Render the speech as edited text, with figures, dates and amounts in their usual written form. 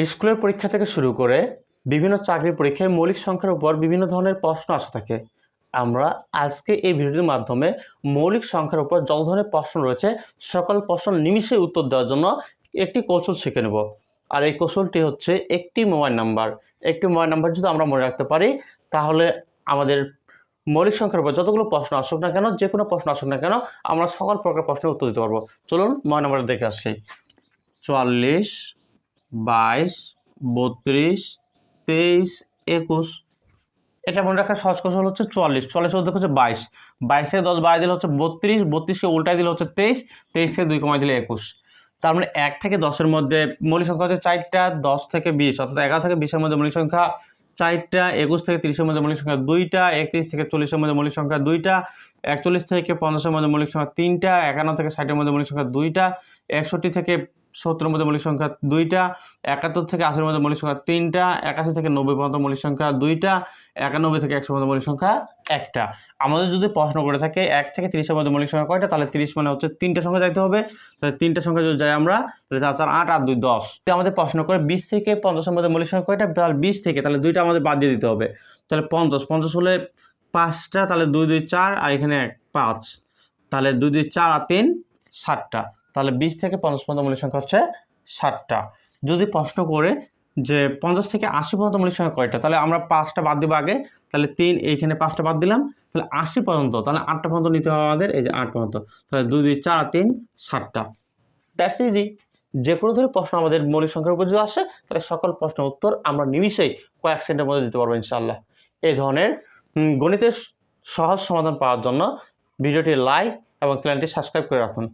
স্কুলের পরীক্ষা থেকে শুরু করে বিভিন্ন চাকরির পরীক্ষায় মৌলিক সংখ্যার উপর বিভিন্ন ধরনের প্রশ্ন আসা থাকে। আমরা আজকে এই ভিডিওর মাধ্যমে মৌলিক সংখ্যার উপর যত ধরনের প্রশ্ন রয়েছে সকল প্রশ্ন নিমিষে উত্তর দেওয়ার জন্য একটি কৌশল শিখে নেব। আর এই কৌশলটি হচ্ছে একটি মোবাইল নাম্বার। একটি মোবাইল নাম্বার যদি আমরা মনে রাখতে পারি তাহলে আমাদের মৌলিক সংখ্যার উপর যতগুলো প্রশ্ন আসুক না কেন, যে কোনো প্রশ্ন আসুক না কেন, আমরা সকল প্রকার প্রশ্নের উত্তর দিতে পারবো। চলুন মোবাইল নাম্বারটা দেখে আসি। 44, 22, 32, 23, 21। এটা মনে রাখার সহজ কৌশল হচ্ছে 44 উত্তর হচ্ছে 22, 22 থেকে 10 বাদ দিলে হচ্ছে 32, 32কে উল্টাই দিলে হচ্ছে 23, 23 থেকে 2 কমাই দিলে 21। তার মানে 1 থেকে 10-এর মধ্যে মৌলিক সংখ্যা হচ্ছে 4টা, 10 থেকে 20 অর্থাৎ 11 থেকে 20-এর মধ্যে মৌলিক সংখ্যা 4টা, 21 থেকে 30-এর মধ্যে মৌলিক সংখ্যা 2টা, 31 থেকে 40-এর মধ্যে মৌলিক সংখ্যা 2টা, 41 থেকে 50-এর মধ্যে মৌলিক সংখ্যা 3টা, 51 থেকে 60-এর মধ্যে মৌলিক সংখ্যা 2টা, 61 থেকে 70-এর মধ্যে মৌলিক সংখ্যা 2টা, 71 থেকে 80-এর মধ্যে মৌলিক সংখ্যা 3টা, 81 থেকে 90 পর্যন্ত মৌলিক সংখ্যা 2টা, 91 থেকে 100 পর্যন্ত মৌলিক সংখ্যা 1টা। আমাদের যদি প্রশ্ন করে থাকে 1 থেকে 30-এর মধ্যে মৌলিক সংখ্যা কয়টা, তাহলে 30 মানে হচ্ছে 3টা সংখ্যা যাইতে হবে। তাহলে 3টা সংখ্যা যদি যাই আমরা, তাহলে 4 4 8 আর 2 10। যদি আমাদের প্রশ্ন করে 20 থেকে 50-এর মধ্যে মৌলিক সংখ্যা কয়টা, তাহলে 20 থেকে, তাহলে 2টা আমাদের বাদ দিয়ে দিতে হবে। তাহলে 50 হলে 5টা, তাহলে 2 2 4 আর এখানে 1 5, তাহলে 2 2 4 আর 3 7টা। তাহলে 20 থেকে 50 পর্যন্ত মৌলিক সংখ্যা হচ্ছে 7টা। যদি প্রশ্ন করে যে 50 থেকে 80 পর্যন্ত মৌলিক সংখ্যা কয়টা, তাহলে আমরা 5টা বাদ দেবো আগে, তাহলে 3, এইখানে 5টা বাদ দিলাম, তাহলে 80 পর্যন্ত, তাহলে 8টা পর্যন্ত নিতে হবে আমাদের, এই যে 8 পর্যন্ত, তাহলে 2 2 4 আর 3 7টা। That's easy. যে কোনো ধরনের প্রশ্ন আমাদের মৌলিক সংখ্যার উপর যদি আসে, তাহলে সকল প্রশ্নের উত্তর আমরা নিমিষেই কয়েক সেকেন্ডের মধ্যে দিতে পারবো ইনশাআল্লাহ। এই ধরনের গণিতের সহজ সমাধান পাওয়ার জন্য ভিডিওটি লাইক এবং চ্যানেলটি সাবস্ক্রাইব করে রাখুন।